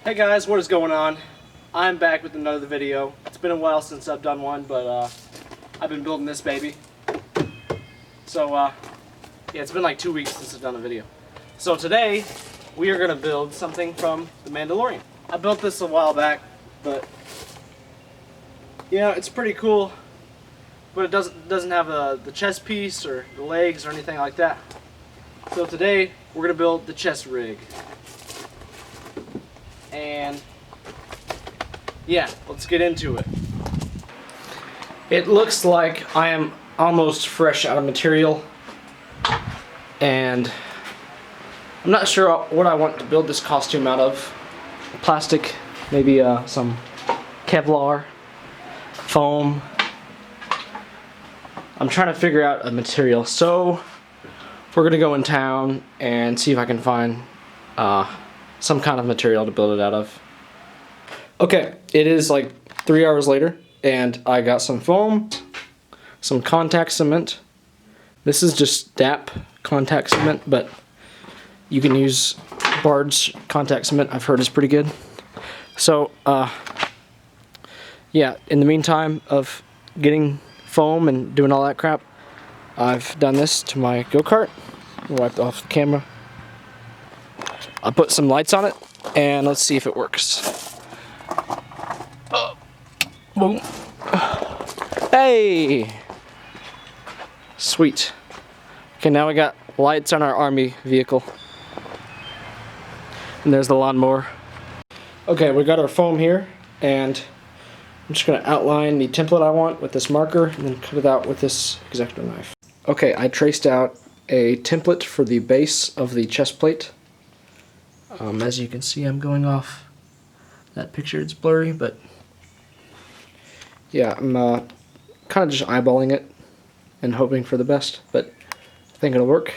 Hey guys, what is going on? I'm back with another video. It's been a while since I've done one, but I've been building this baby. So yeah, it's been like 2 weeks since I've done a video. So today we are going to build something from the Mandalorian. I built this a while back, but you know, it's pretty cool, but it doesn't have the chest piece or the legs or anything like that. So today we're going to build the chest rig. And yeah, let's get into it. It looks like I am almost fresh out of material, and I'm not sure what I want to build this costume out of. Plastic, maybe some Kevlar, foam. I'm trying to figure out a material, so we're gonna go in town and see if I can find some kind of material to build it out of. Okay, it is like 3 hours later, and I got some foam, some contact cement. This is just DAP contact cement, but you can use Bard's contact cement. I've heard is pretty good. So, yeah, in the meantime of getting foam and doing all that crap, I've done this to my go-kart. Wiped off the camera. I put some lights on it, and let's see if it works. Oh, boom. Hey! Sweet. Okay, now we got lights on our army vehicle. And there's the lawnmower. Okay, we got our foam here, and I'm just going to outline the template I want with this marker, and then cut it out with this X-Acto knife. Okay, I traced out a template for the base of the chest plate. As you can see, I'm going off that picture. It's blurry, but yeah, I'm kind of just eyeballing it and hoping for the best, but I think it'll work.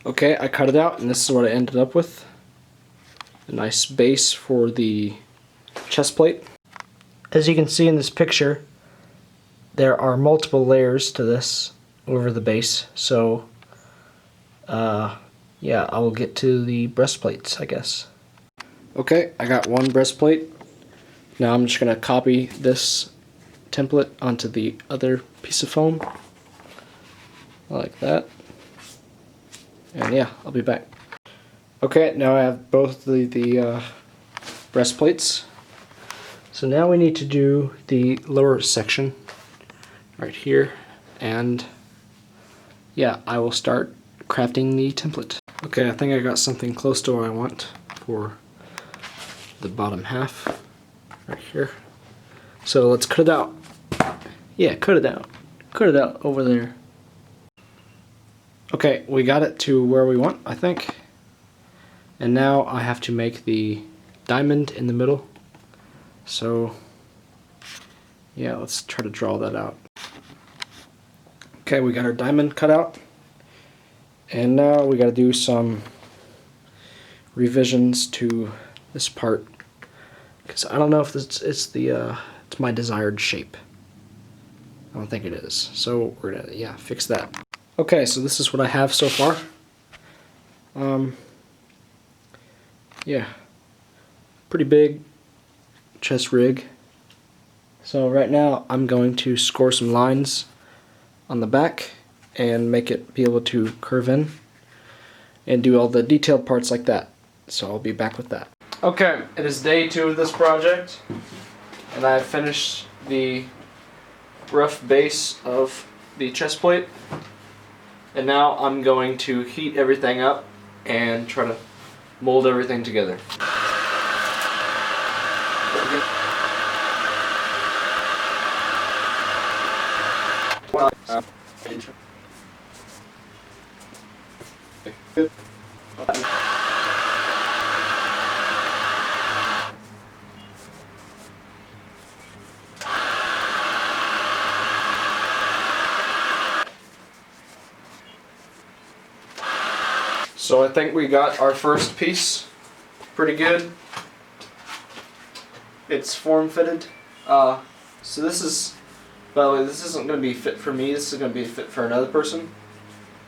Okay, I cut it out, and this is what I ended up with. A nice base for the chest plate. As you can see in this picture, there are multiple layers to this over the base, so yeah, I will get to the breastplates, I guess. Okay, I got one breastplate. Now I'm just going to copy this template onto the other piece of foam, like that. And yeah, I'll be back. Okay, now I have both the breastplates. So now we need to do the lower section right here, and yeah, I will start crafting the template. Okay, I think I got something close to what I want for the bottom half right here. So let's cut it out. Yeah, cut it out. Cut it out over there. Okay, we got it to where we want, I think. And now I have to make the diamond in the middle. So yeah, let's try to draw that out. Okay, we got our diamond cut out, and now we got to do some revisions to this part, because I don't know if it's my desired shape. I don't think it is, so we're gonna fix that. Okay, so this is what I have so far. Yeah, pretty big chest rig. So right now I'm going to score some lines on the back and make it be able to curve in and do all the detailed parts like that. So I'll be back with that. Okay, it is day 2 of this project, and I have finished the rough base of the chest plate, and now I'm going to heat everything up and try to mold everything together. So I think we got our first piece pretty good. It's form fitted. So this is By the way, this isn't going to be fit for me. This is going to be fit for another person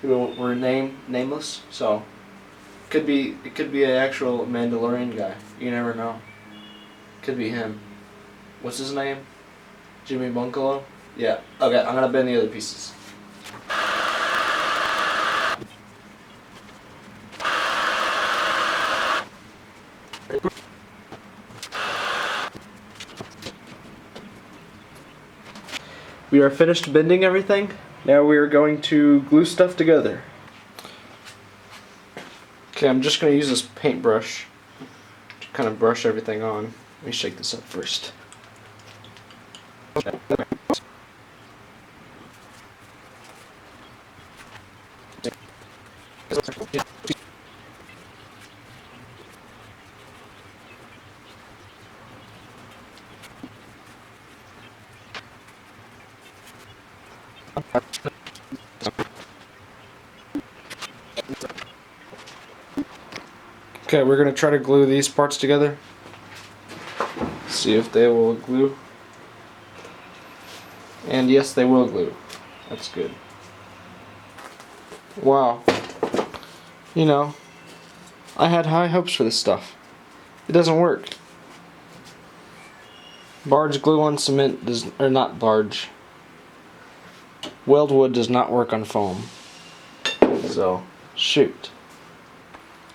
who will remain nameless. So it could be an actual Mandalorian guy. You never know. Could be him. What's his name? Jimmy Bunkalo? Yeah. Okay, I'm gonna bend the other pieces. We are finished bending everything. Now we are going to glue stuff together. Okay, I'm just gonna use this paintbrush to kind of brush everything on. Let me shake this up first. Okay, we're going to try to glue these parts together. See if they will glue. And yes, they will glue. That's good. Wow. You know, I had high hopes for this stuff. It doesn't work. Barge glue on cement does, or not barge. Weldwood does not work on foam. So, shoot.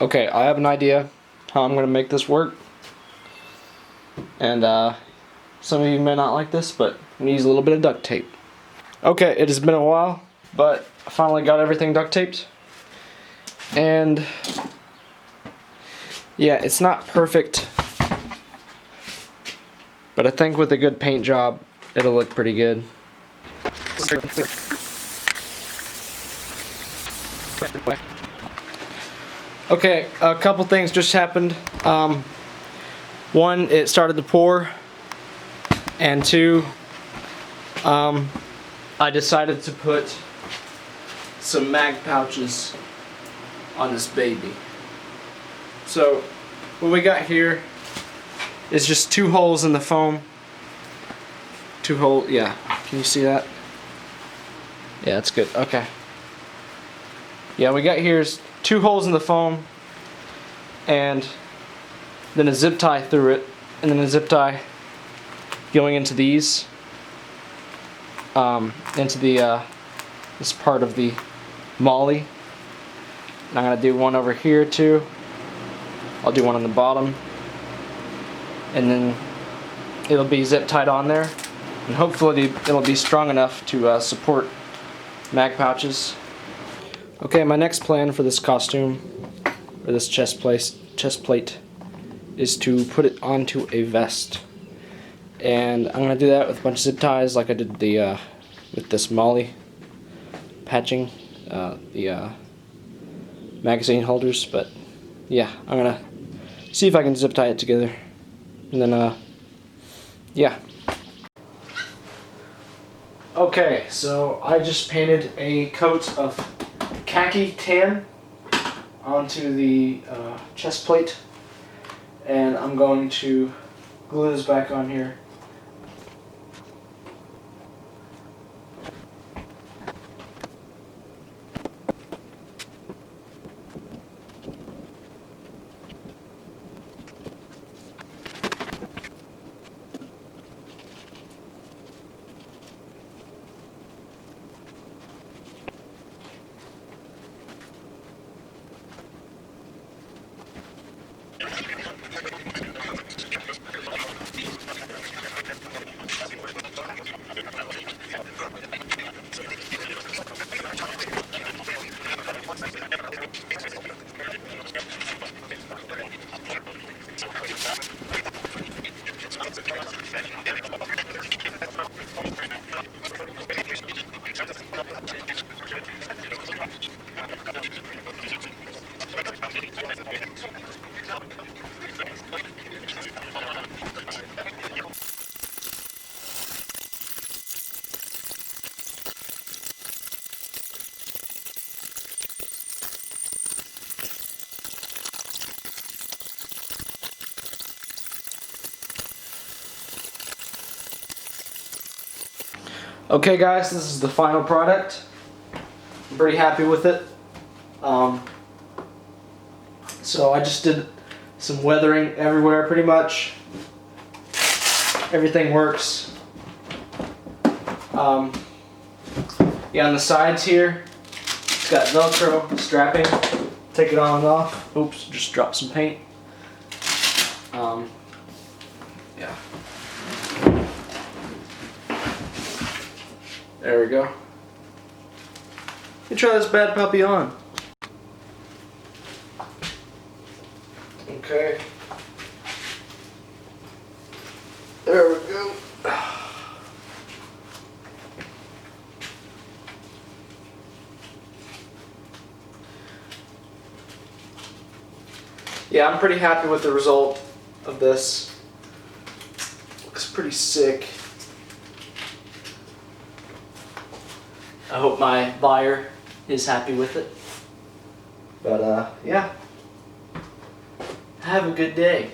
Okay, I have an idea how I'm going to make this work. And some of you may not like this, but I'm going to use a little bit of duct tape. Okay, it has been a while, but I finally got everything duct taped. And yeah, it's not perfect, but I think with a good paint job, it'll look pretty good. Okay, a couple things just happened. One, it started to pour, and two, I decided to put some mag pouches on this baby. So what we got here is just 2 holes in the foam. 2 holes, yeah. Can you see that? Yeah, that's good. Okay. Yeah, we got here's 2 holes in the foam, and then a zip tie through it, and then a zip tie going into these, into the this part of the molly. And I'm gonna do one over here too. I'll do one on the bottom, and then it'll be zip tied on there, and hopefully it'll be strong enough to support mag pouches. Okay, my next plan for this costume, or this chest plate, is to put it onto a vest. And I'm gonna do that with a bunch of zip ties, like I did the with this molly patching, the magazine holders. But yeah, I'm gonna see if I can zip tie it together, and then yeah. Okay, so I just painted a coat of khaki tan onto the chest plate, and I'm going to glue this back on here. Okay guys, this is the final product. I'm pretty happy with it. So I just did some weathering everywhere pretty much. Everything works. Yeah, on the sides here, it's got Velcro strapping. Take it on and off. Oops, just dropped some paint. Yeah. There we go. Let me try this bad puppy on. Okay. There we go. Yeah, I'm pretty happy with the result of this. Looks pretty sick. I hope my buyer is happy with it. But yeah. Have a good day.